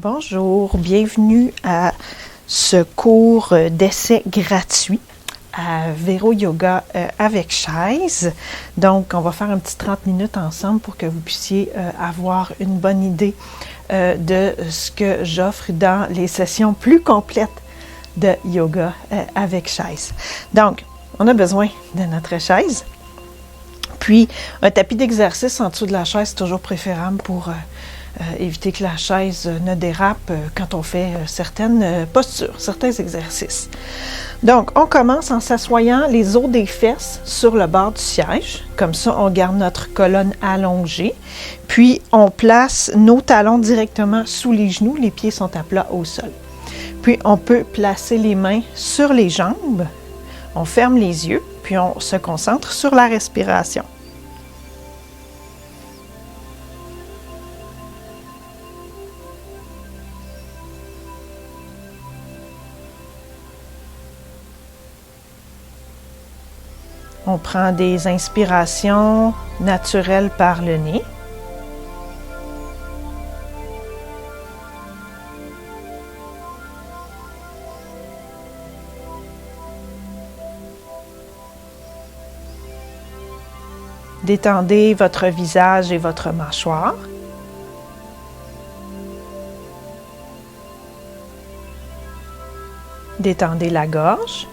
Bonjour, bienvenue à ce cours d'essai gratuit à Véro Yoga avec chaise. Donc, on va faire un petit 30 minutes ensemble pour que vous puissiez avoir une bonne idée de ce que j'offre dans les sessions plus complètes de yoga avec chaise. Donc, on a besoin de notre chaise. Puis, un tapis d'exercice en dessous de la chaise, c'est toujours préférable pour éviter que la chaise ne dérape quand on fait certaines postures, certains exercices. Donc, on commence en s'assoyant les os des fesses sur le bord du siège. Comme ça, on garde notre colonne allongée. Puis, on place nos talons directement sous les genoux. Les pieds sont à plat au sol. Puis, on peut placer les mains sur les jambes. On ferme les yeux, puis on se concentre sur la respiration. On prend des inspirations naturelles par le nez. Détendez votre visage et votre mâchoire. Détendez la gorge.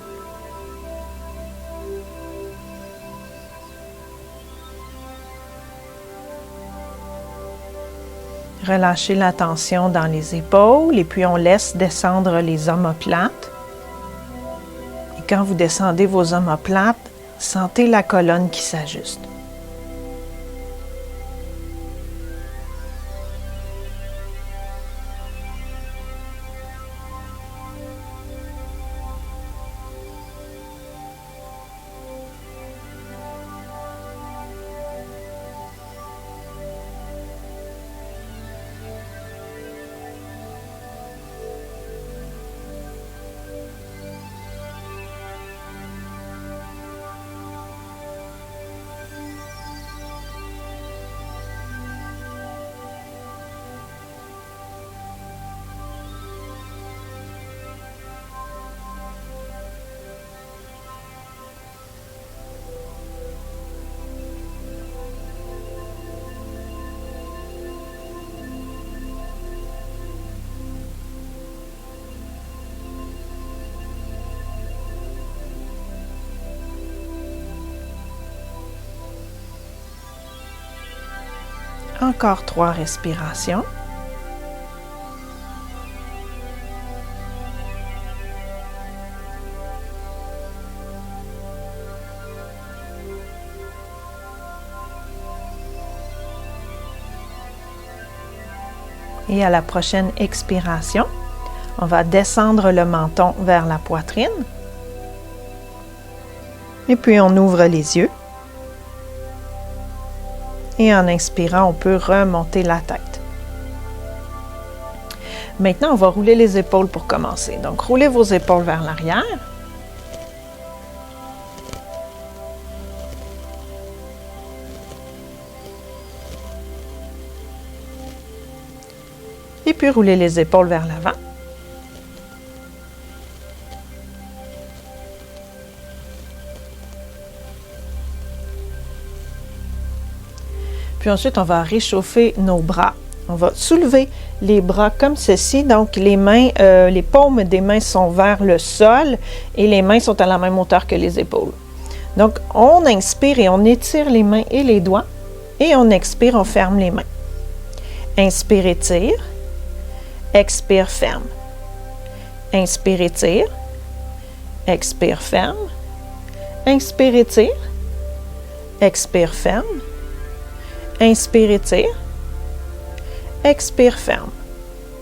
Relâchez la tension dans les épaules et puis on laisse descendre les omoplates. Et quand vous descendez vos omoplates, sentez la colonne qui s'ajuste. Encore 3 respirations. Et à la prochaine expiration, on va descendre le menton vers la poitrine. Et puis on ouvre les yeux. Et en inspirant, on peut remonter la tête. Maintenant, on va rouler les épaules pour commencer. Donc, roulez vos épaules vers l'arrière. Et puis, roulez les épaules vers l'avant. Puis ensuite, on va réchauffer nos bras. On va soulever les bras comme ceci. Donc, les mains, les paumes des mains sont vers le sol et les mains sont à la même hauteur que les épaules. Donc, on inspire et on étire les mains et les doigts. Et on expire, on ferme les mains. Inspire, étire. Expire, ferme. Inspire, étire. Expire, ferme. Inspire, étire. Expire, ferme. Inspire, étire. Expire, ferme.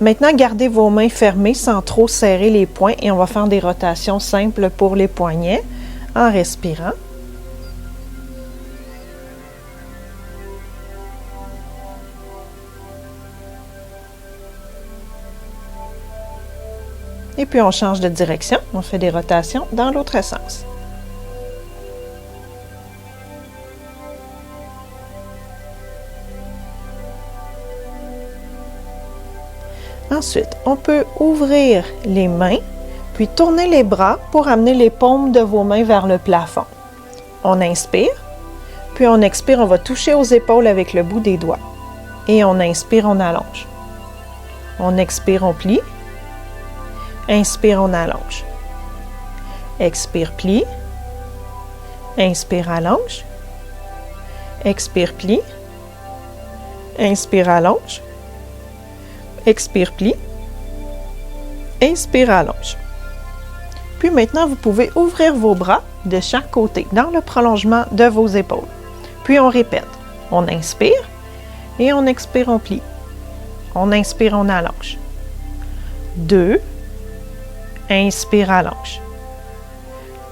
Maintenant, gardez vos mains fermées sans trop serrer les poings et on va faire des rotations simples pour les poignets en respirant. Et puis, on change de direction. On fait des rotations dans l'autre sens. Ensuite, on peut ouvrir les mains, puis tourner les bras pour amener les paumes de vos mains vers le plafond. On inspire, puis on expire, on va toucher aux épaules avec le bout des doigts. Et on inspire, on allonge. On expire, on plie. Inspire, on allonge. Expire, plie. Inspire, allonge. Expire, plie. Inspire, allonge. Expire, plie. Inspire, allonge. Puis maintenant, vous pouvez ouvrir vos bras de chaque côté, dans le prolongement de vos épaules. Puis on répète. On inspire et on expire, on plie. On inspire, on allonge. 2. Inspire, allonge.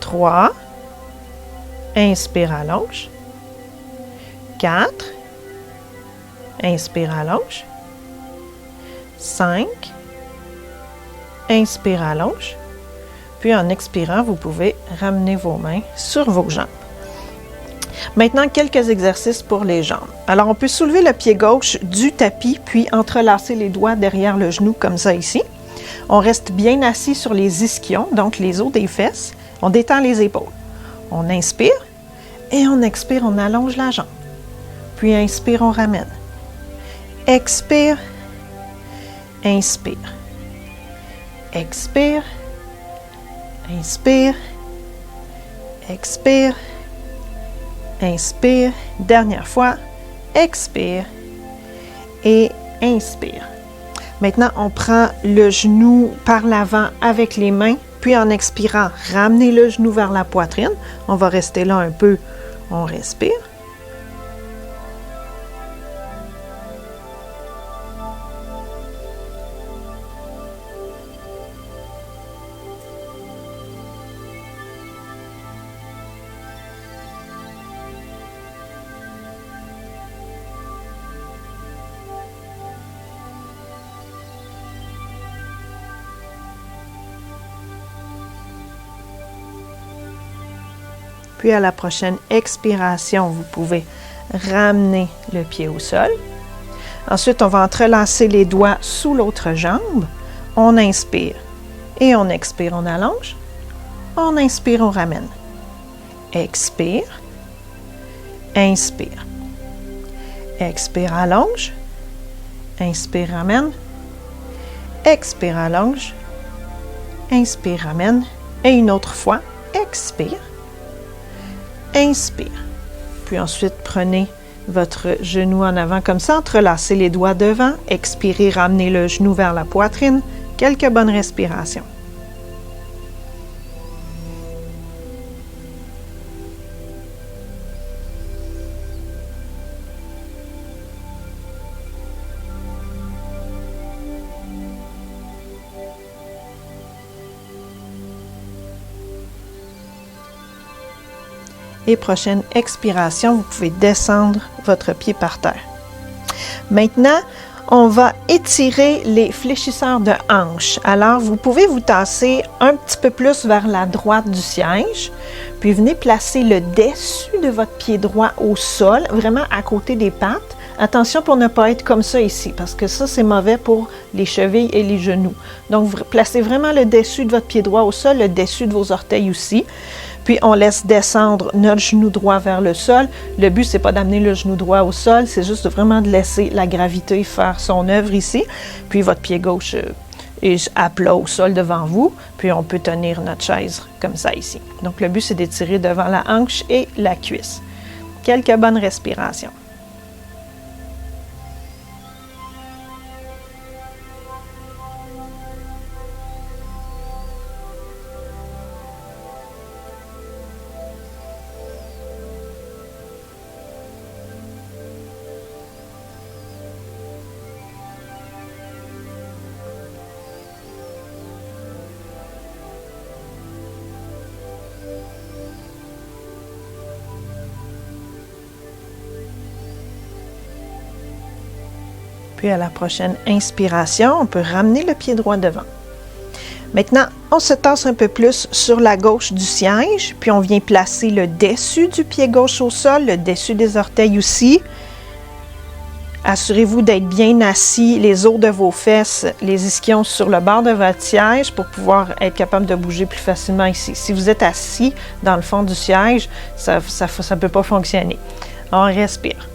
3. Inspire, allonge. 4. Inspire, allonge. 5. Inspire, allonge. Puis en expirant, vous pouvez ramener vos mains sur vos jambes. Maintenant, quelques exercices pour les jambes. Alors, on peut soulever le pied gauche du tapis, puis entrelacer les doigts derrière le genou, comme ça ici. On reste bien assis sur les ischions, donc les os des fesses. On détend les épaules. On inspire et on expire, on allonge la jambe. Puis inspire, on ramène. Expire, inspire. Expire, inspire, expire, inspire. Dernière fois, expire et inspire. Maintenant, on prend le genou par l'avant avec les mains, puis en expirant, ramenez le genou vers la poitrine. On va rester là un peu. On respire. Puis à la prochaine expiration, vous pouvez ramener le pied au sol. Ensuite, on va entrelacer les doigts sous l'autre jambe. On inspire et on expire, on allonge. On inspire, on ramène. Expire. Inspire. Expire, allonge. Inspire, ramène. Expire, allonge. Inspire, ramène. Et une autre fois, expire. Inspire. Puis ensuite, prenez votre genou en avant comme ça, entrelacez les doigts devant, expirez, ramenez le genou vers la poitrine. Quelques bonnes respirations. Et prochaine expiration, vous pouvez descendre votre pied par terre. Maintenant, on va étirer les fléchisseurs de hanches. Alors, vous pouvez vous tasser un petit peu plus vers la droite du siège, puis venez placer le dessus de votre pied droit au sol, vraiment à côté des pattes. Attention pour ne pas être comme ça ici, parce que ça, c'est mauvais pour les chevilles et les genoux. Donc, vous placez vraiment le dessus de votre pied droit au sol, le dessus de vos orteils aussi. Puis, on laisse descendre notre genou droit vers le sol. Le but, c'est pas d'amener le genou droit au sol, c'est juste vraiment de laisser la gravité faire son œuvre ici. Puis, votre pied gauche est à plat au sol devant vous. Puis, on peut tenir notre chaise comme ça ici. Donc, le but, c'est d'étirer devant la hanche et la cuisse. Quelques bonnes respirations. Puis à la prochaine inspiration, on peut ramener le pied droit devant. Maintenant, on se tasse un peu plus sur la gauche du siège, puis on vient placer le dessus du pied gauche au sol, le dessus des orteils aussi. Assurez-vous d'être bien assis, les os de vos fesses, les ischions sur le bord de votre siège pour pouvoir être capable de bouger plus facilement ici. Si vous êtes assis dans le fond du siège, ça ne peut pas fonctionner. On respire.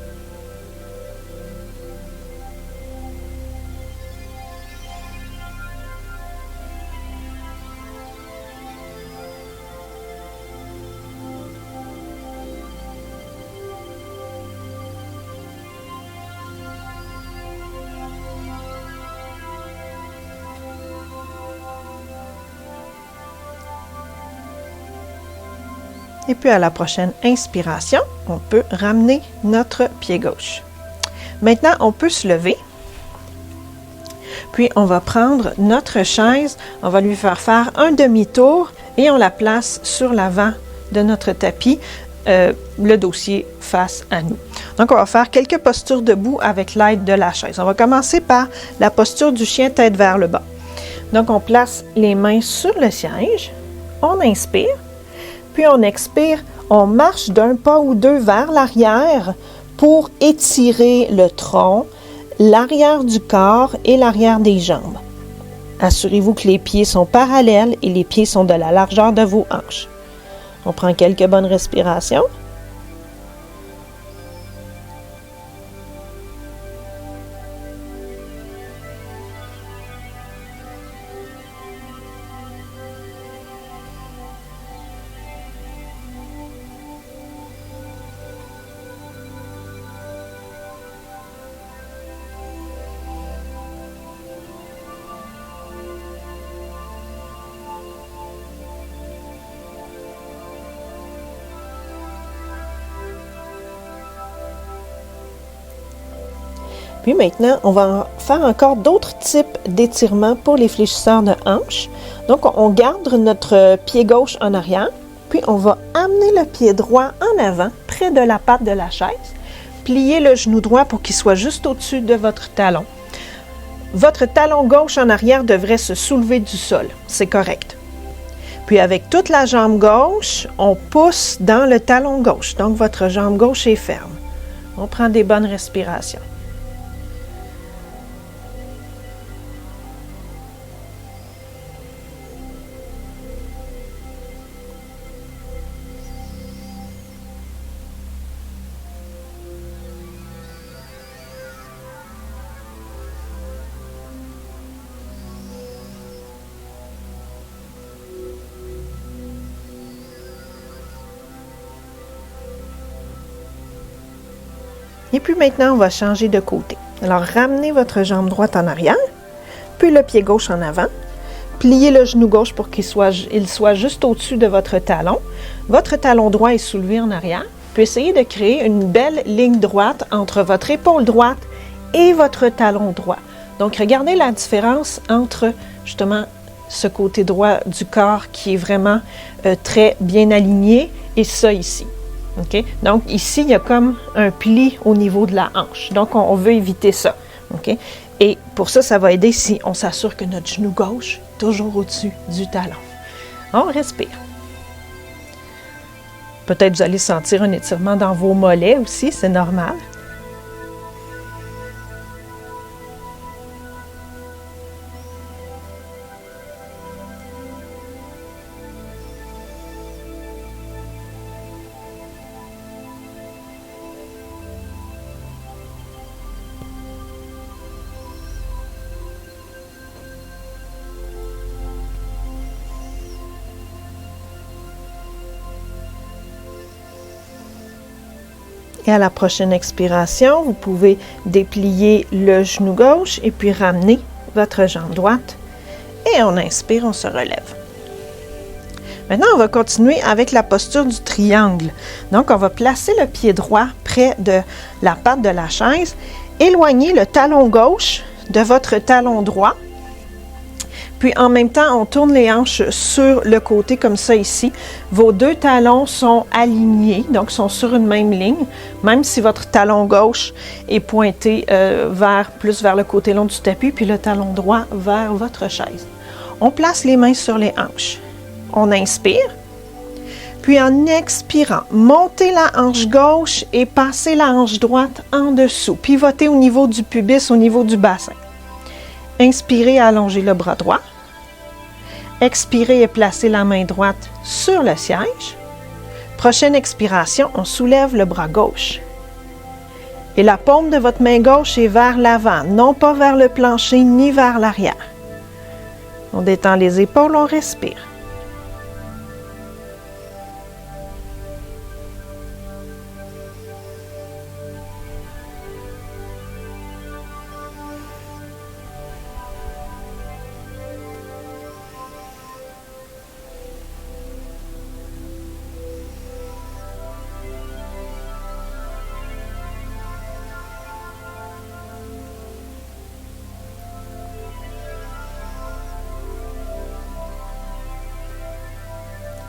Et puis à la prochaine inspiration, on peut ramener notre pied gauche. Maintenant, on peut se lever. Puis on va prendre notre chaise, on va lui faire un demi-tour et on la place sur l'avant de notre tapis, le dossier face à nous. Donc on va faire quelques postures debout avec l'aide de la chaise. On va commencer par la posture du chien tête vers le bas. Donc on place les mains sur le siège, on inspire. Puis on expire, on marche d'un pas ou deux vers l'arrière pour étirer le tronc, l'arrière du corps et l'arrière des jambes. Assurez-vous que les pieds sont parallèles et les pieds sont de la largeur de vos hanches. On prend quelques bonnes respirations. Puis maintenant, on va faire encore d'autres types d'étirements pour les fléchisseurs de hanches. Donc, on garde notre pied gauche en arrière, puis on va amener le pied droit en avant, près de la patte de la chaise. Pliez le genou droit pour qu'il soit juste au-dessus de votre talon. Votre talon gauche en arrière devrait se soulever du sol. C'est correct. Puis avec toute la jambe gauche, on pousse dans le talon gauche. Donc, votre jambe gauche est ferme. On prend des bonnes respirations. Et puis maintenant, on va changer de côté. Alors, ramenez votre jambe droite en arrière, puis le pied gauche en avant. Pliez le genou gauche pour qu'il soit juste au-dessus de votre talon. Votre talon droit est soulevé en arrière. Puis essayez de créer une belle ligne droite entre votre épaule droite et votre talon droit. Donc, regardez la différence entre, justement, ce côté droit du corps qui est vraiment très bien aligné et ça ici. Okay? Donc, ici, il y a comme un pli au niveau de la hanche. Donc, on veut éviter ça. Okay? Et pour ça, ça va aider si on s'assure que notre genou gauche est toujours au-dessus du talon. On respire. Peut-être vous allez sentir un étirement dans vos mollets aussi, c'est normal. Et à la prochaine expiration, vous pouvez déplier le genou gauche et puis ramener votre jambe droite. Et on inspire, on se relève. Maintenant, on va continuer avec la posture du triangle. Donc, on va placer le pied droit près de la patte de la chaise. Éloignez le talon gauche de votre talon droit. Puis en même temps, on tourne les hanches sur le côté comme ça ici. Vos deux talons sont alignés, donc sont sur une même ligne, même si votre talon gauche est pointé plus vers le côté long du tapis, puis le talon droit vers votre chaise. On place les mains sur les hanches. On inspire, Puis en expirant, montez la hanche gauche et passez la hanche droite en dessous. Pivotez au niveau du pubis, au niveau du bassin. Inspirez, allongez le bras droit. Expirez et placez la main droite sur le siège. Prochaine expiration, on soulève le bras gauche. Et la paume de votre main gauche est vers l'avant, non pas vers le plancher ni vers l'arrière. On détend les épaules, on respire.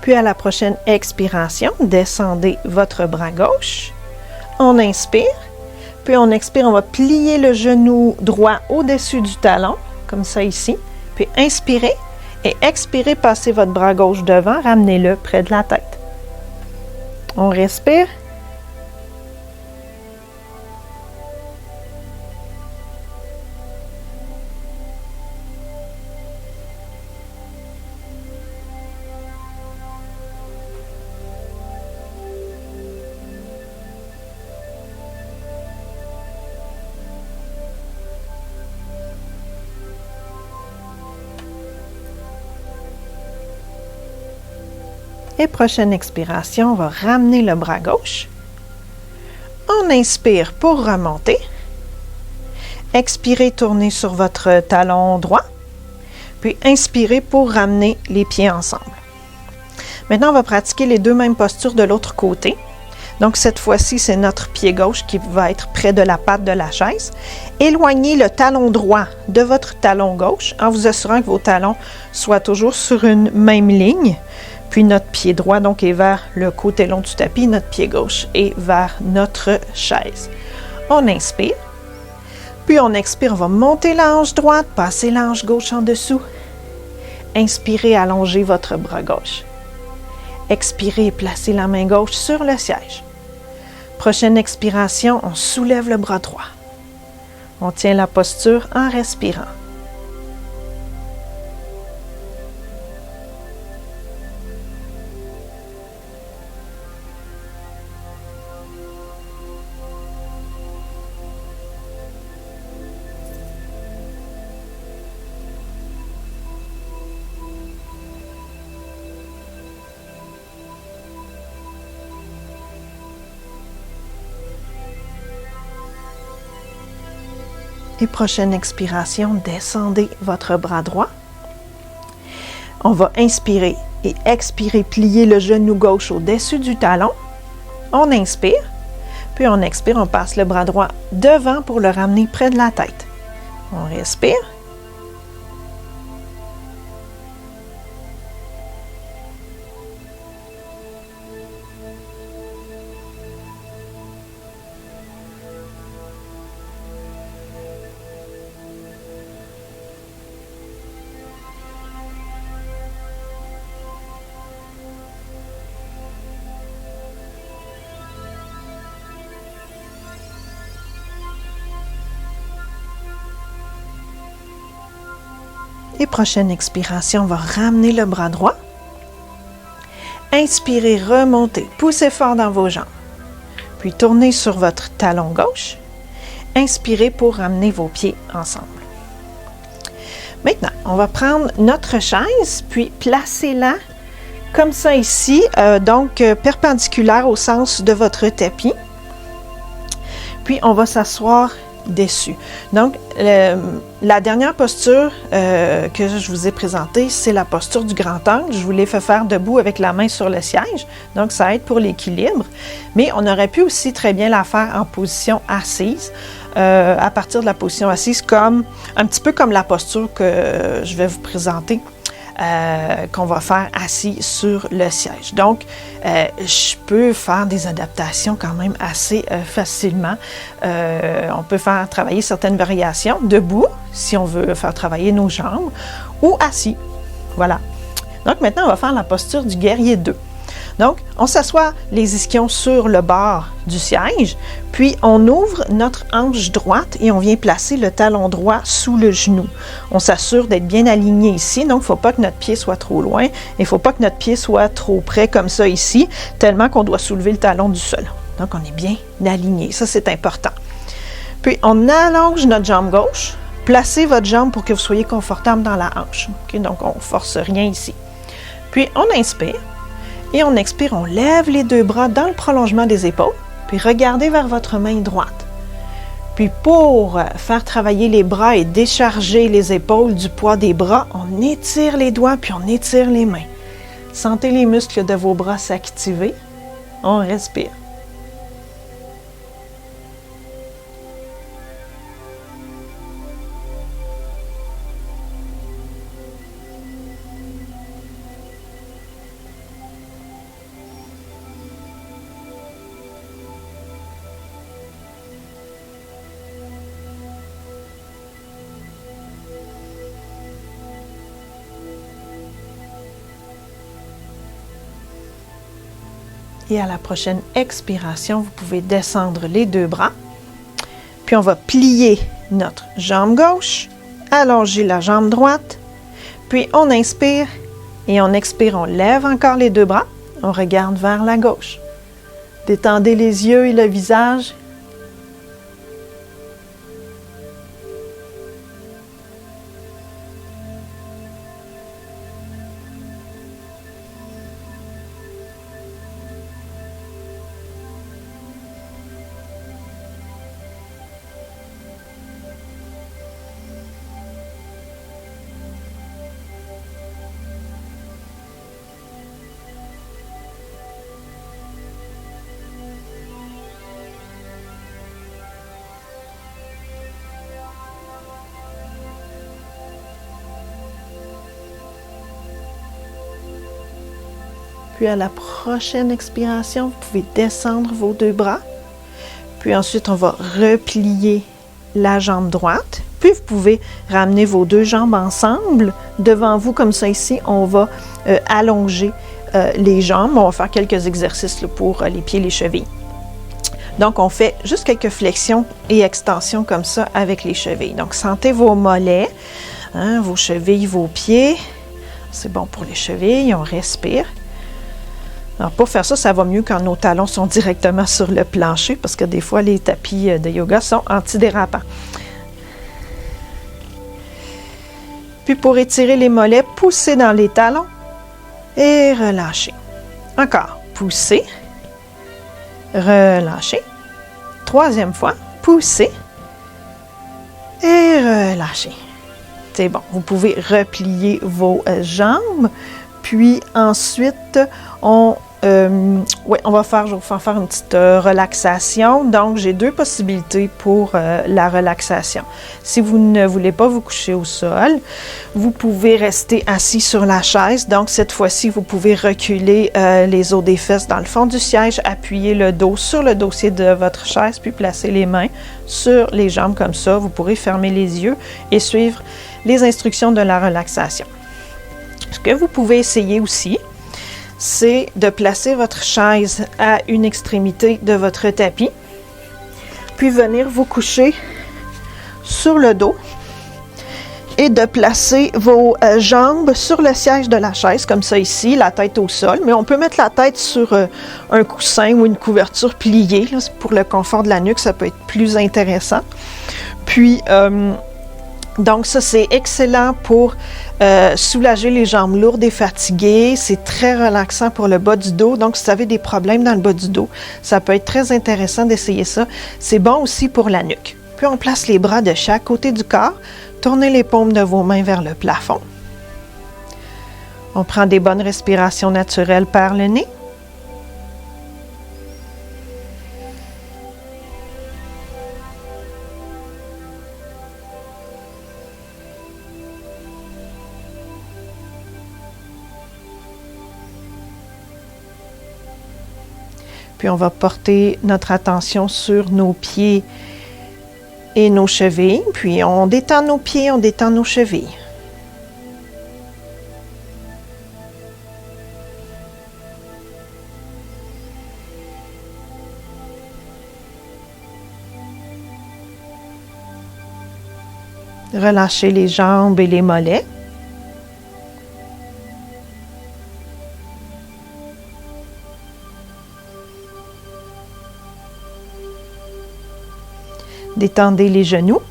Puis à la prochaine expiration, descendez votre bras gauche. On inspire. Puis on expire, on va plier le genou droit au-dessus du talon, comme ça ici. Puis inspirez et expirez, passez votre bras gauche devant, ramenez-le près de la tête. On respire. Et prochaine expiration, on va ramener le bras gauche. On inspire pour remonter. Expirez, tournez sur votre talon droit. Puis inspirez pour ramener les pieds ensemble. Maintenant, on va pratiquer les deux mêmes postures de l'autre côté. Donc, cette fois-ci, c'est notre pied gauche qui va être près de la patte de la chaise. Éloignez le talon droit de votre talon gauche en vous assurant que vos talons soient toujours sur une même ligne. Puis notre pied droit donc est vers le côté long du tapis, notre pied gauche est vers notre chaise. On inspire, puis on expire, on va monter la hanche droite, passer la hanche gauche en dessous. Inspirez, allongez votre bras gauche. Expirez, placez la main gauche sur le siège. Prochaine expiration, on soulève le bras droit. On tient la posture en respirant. Et prochaine expiration, descendez votre bras droit. On va inspirer et expirer, plier le genou gauche au-dessus du talon. On inspire, puis on expire, on passe le bras droit devant pour le ramener près de la tête. On respire. Et prochaine expiration, on va ramener le bras droit. Inspirez, remontez, poussez fort dans vos jambes. Puis tournez sur votre talon gauche. Inspirez pour ramener vos pieds ensemble. Maintenant, on va prendre notre chaise, puis placez-la comme ça ici, donc perpendiculaire au sens de votre tapis. Puis on va s'asseoir dessus. Donc, la dernière posture que je vous ai présentée, c'est la posture du grand angle. Je vous l'ai fait faire debout avec la main sur le siège. Donc, ça aide pour l'équilibre. Mais on aurait pu aussi très bien la faire en position assise, à partir de la position assise, comme un petit peu comme la posture que je vais vous présenter, qu'on va faire assis sur le siège. Donc, je peux faire des adaptations quand même assez facilement. On peut faire travailler certaines variations debout, si on veut faire travailler nos jambes, ou assis. Voilà. Donc, maintenant, on va faire la posture du guerrier 2. Donc, on s'assoit les ischions sur le bord du siège, puis on ouvre notre hanche droite et on vient placer le talon droit sous le genou. On s'assure d'être bien aligné ici, donc il ne faut pas que notre pied soit trop loin, et il ne faut pas que notre pied soit trop près comme ça ici, tellement qu'on doit soulever le talon du sol. Donc, on est bien aligné, ça c'est important. Puis, on allonge notre jambe gauche, placez votre jambe pour que vous soyez confortable dans la hanche. Okay? Donc, on ne force rien ici. Puis, on inspire. Et on expire, on lève les deux bras dans le prolongement des épaules, puis regardez vers votre main droite. Puis pour faire travailler les bras et décharger les épaules du poids des bras, on étire les doigts puis on étire les mains. Sentez les muscles de vos bras s'activer. On respire. Et à la prochaine expiration, vous pouvez descendre les deux bras. Puis on va plier notre jambe gauche, allonger la jambe droite. Puis on inspire et on expire, on lève encore les deux bras. On regarde vers la gauche. Détendez les yeux et le visage. Puis à la prochaine expiration, vous pouvez descendre vos deux bras. Puis ensuite, on va replier la jambe droite. Puis vous pouvez ramener vos deux jambes ensemble devant vous comme ça ici. On va allonger les jambes. On va faire quelques exercices là, pour les pieds et les chevilles. Donc, on fait juste quelques flexions et extensions comme ça avec les chevilles. Donc, sentez vos mollets, hein, vos chevilles, vos pieds. C'est bon pour les chevilles. On respire. Alors, pour faire ça, ça va mieux quand nos talons sont directement sur le plancher parce que des fois, les tapis de yoga sont antidérapants. Puis, pour étirer les mollets, poussez dans les talons et relâchez. Encore, poussez, relâchez. Troisième fois, poussez et relâchez. C'est bon, vous pouvez replier vos jambes. Puis ensuite, on va faire une petite relaxation. Donc, j'ai deux possibilités pour la relaxation. Si vous ne voulez pas vous coucher au sol, vous pouvez rester assis sur la chaise. Donc, cette fois-ci, vous pouvez reculer les os des fesses dans le fond du siège, appuyer le dos sur le dossier de votre chaise, puis placer les mains sur les jambes comme ça. Vous pourrez fermer les yeux et suivre les instructions de la relaxation. Ce que vous pouvez essayer aussi, c'est de placer votre chaise à une extrémité de votre tapis, puis venir vous coucher sur le dos et de placer vos jambes sur le siège de la chaise, comme ça ici, la tête au sol. Mais on peut mettre la tête sur un coussin ou une couverture pliée. Là, pour le confort de la nuque, ça peut être plus intéressant. Puis, donc ça, c'est excellent pour soulager les jambes lourdes et fatiguées. C'est très relaxant pour le bas du dos. Donc, si vous avez des problèmes dans le bas du dos, ça peut être très intéressant d'essayer ça. C'est bon aussi pour la nuque. Puis, on place les bras de chaque côté du corps. Tournez les paumes de vos mains vers le plafond. On prend des bonnes respirations naturelles par le nez. Puis on va porter notre attention sur nos pieds et nos chevilles. Puis on détend nos pieds, on détend nos chevilles. Relâchez les jambes et les mollets. Détendez les genoux.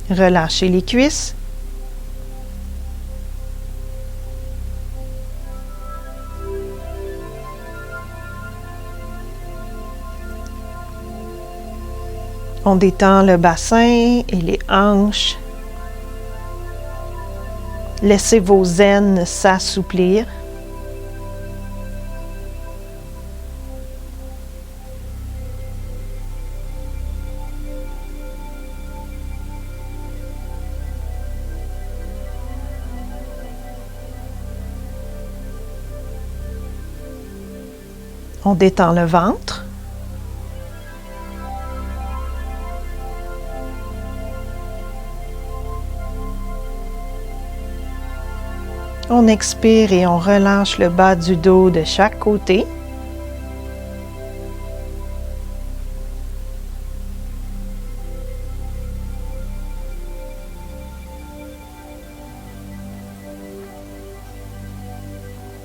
Relâchez les cuisses. On détend le bassin et les hanches. Laissez vos aines s'assouplir. On détend le ventre. On expire et on relâche le bas du dos de chaque côté.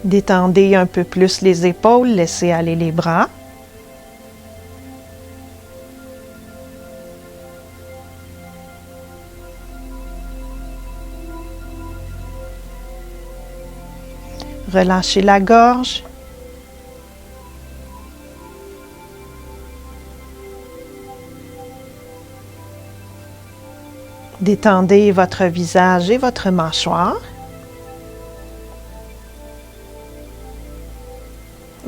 Détendez un peu plus les épaules, laissez aller les bras. Relâchez la gorge. Détendez votre visage et votre mâchoire.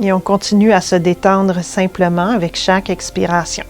Et on continue à se détendre simplement avec chaque expiration.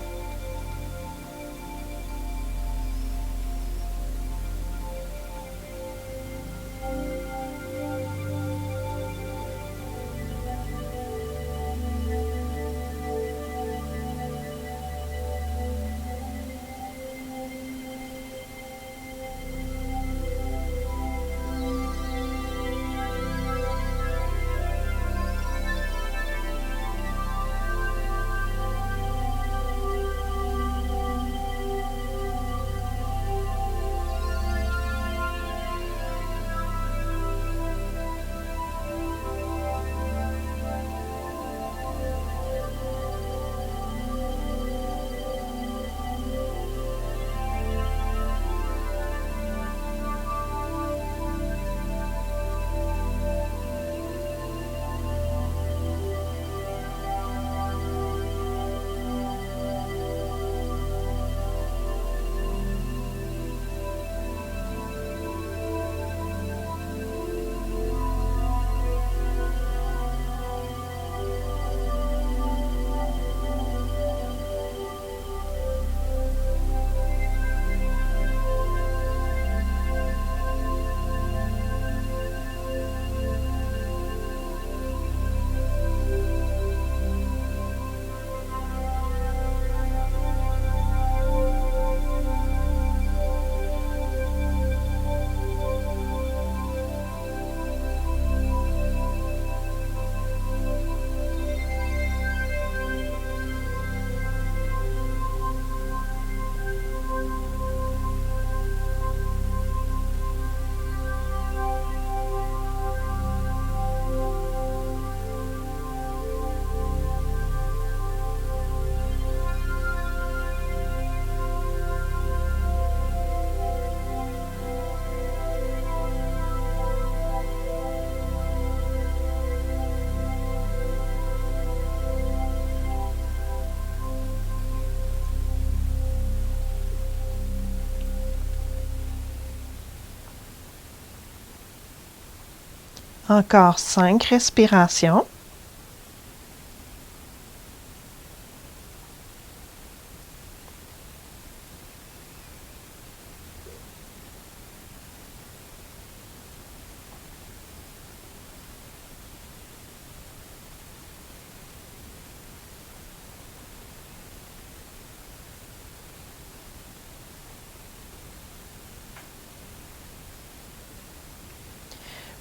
Encore 5 respirations.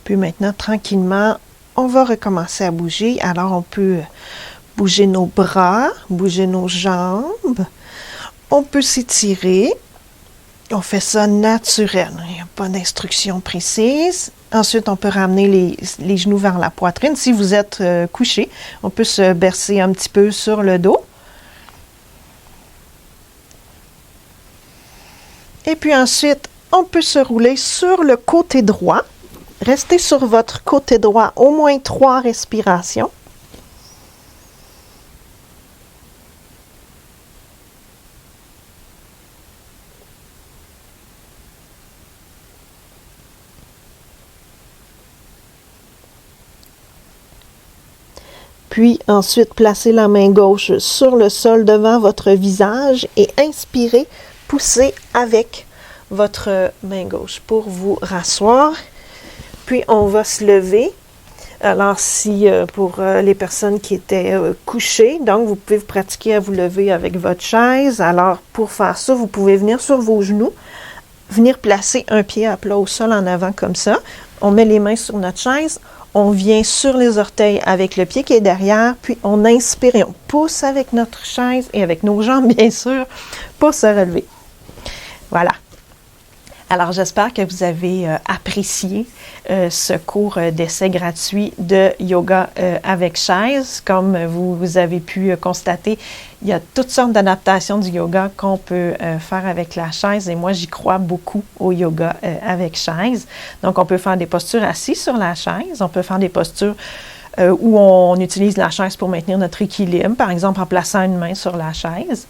Puis maintenant, tranquillement, on va recommencer à bouger. Alors, on peut bouger nos bras, bouger nos jambes. On peut s'étirer. On fait ça naturel. Il n'y a pas d'instruction précise. Ensuite, on peut ramener les genoux vers la poitrine. Si vous êtes couché, on peut se bercer un petit peu sur le dos. Et puis ensuite, on peut se rouler sur le côté droit. Restez sur votre côté droit au moins 3 respirations. Puis ensuite, placez la main gauche sur le sol devant votre visage et inspirez, poussez avec votre main gauche pour vous rasseoir. Puis on va se lever. Alors si pour les personnes qui étaient couchées, donc vous pouvez vous pratiquer à vous lever avec votre chaise. Alors pour faire ça, vous pouvez venir sur vos genoux, venir placer un pied à plat au sol en avant comme ça. On met les mains sur notre chaise. On vient sur les orteils avec le pied qui est derrière, puis on inspire et on pousse avec notre chaise et avec nos jambes, bien sûr, pour se relever. Voilà. Alors, j'espère que vous avez apprécié ce cours d'essai gratuit de yoga avec chaise. Comme vous avez pu constater, il y a toutes sortes d'adaptations du yoga qu'on peut faire avec la chaise et moi, j'y crois beaucoup au yoga avec chaise. Donc, on peut faire des postures assises sur la chaise, on peut faire des postures où on utilise la chaise pour maintenir notre équilibre, par exemple en plaçant une main sur la chaise.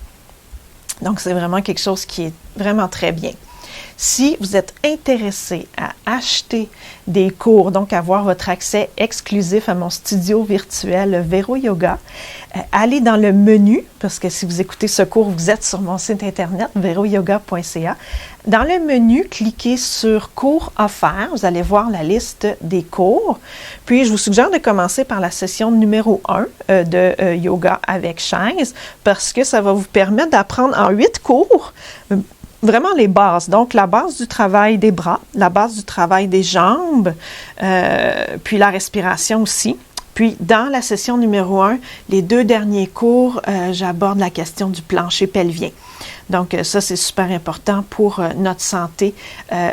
Donc, c'est vraiment quelque chose qui est vraiment très bien. Si vous êtes intéressé à acheter des cours, donc avoir votre accès exclusif à mon studio virtuel Vero Yoga, allez dans le menu, parce que si vous écoutez ce cours, vous êtes sur mon site internet veroyoga.ca. Dans le menu, cliquez sur cours offerts, vous allez voir la liste des cours. Puis, je vous suggère de commencer par la session numéro 1 de yoga avec chaise, parce que ça va vous permettre d'apprendre en 8 cours vraiment les bases. Donc, la base du travail des bras, la base du travail des jambes, puis la respiration aussi. Puis, dans la session numéro 1, les 2 derniers cours, j'aborde la question du plancher pelvien. Donc, ça, c'est super important pour notre santé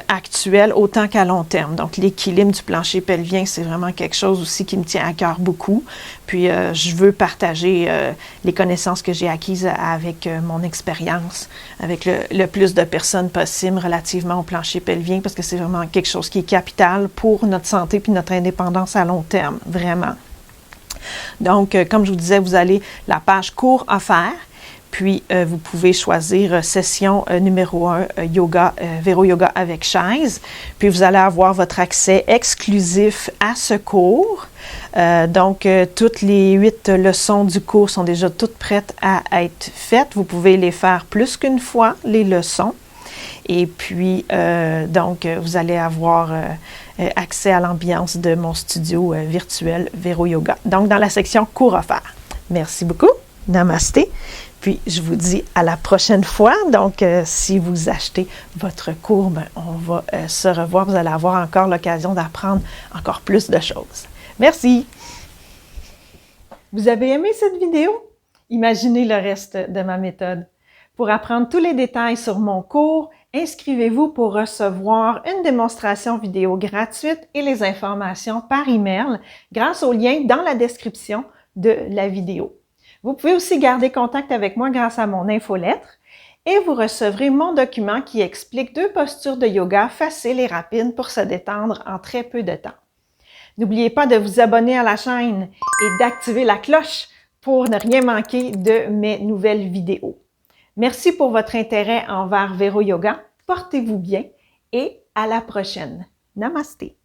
actuelle, autant qu'à long terme. Donc, l'équilibre du plancher pelvien, c'est vraiment quelque chose aussi qui me tient à cœur beaucoup. Puis, je veux partager les connaissances que j'ai acquises avec mon expérience, avec le plus de personnes possible relativement au plancher pelvien, parce que c'est vraiment quelque chose qui est capital pour notre santé puis notre indépendance à long terme, vraiment. Donc, comme je vous disais, vous allez la page cours offerts. Puis, vous pouvez choisir session numéro 1, yoga, Vero Yoga avec chaise. Puis, vous allez avoir votre accès exclusif à ce cours. Donc, toutes les 8 leçons du cours sont déjà toutes prêtes à être faites. Vous pouvez les faire plus qu'une fois, les leçons. Et puis, donc, vous allez avoir accès à l'ambiance de mon studio virtuel Vero Yoga. Donc, dans la section cours offerts. Merci beaucoup. Namasté. Puis, je vous dis à la prochaine fois. Donc, si vous achetez votre cours, ben, on va se revoir. Vous allez avoir encore l'occasion d'apprendre encore plus de choses. Merci! Vous avez aimé cette vidéo? Imaginez le reste de ma méthode. Pour apprendre tous les détails sur mon cours, inscrivez-vous pour recevoir une démonstration vidéo gratuite et les informations par email grâce au lien dans la description de la vidéo. Vous pouvez aussi garder contact avec moi grâce à mon infolettre et vous recevrez mon document qui explique 2 postures de yoga faciles et rapides pour se détendre en très peu de temps. N'oubliez pas de vous abonner à la chaîne et d'activer la cloche pour ne rien manquer de mes nouvelles vidéos. Merci pour votre intérêt envers Vero Yoga. Portez-vous bien et à la prochaine. Namasté!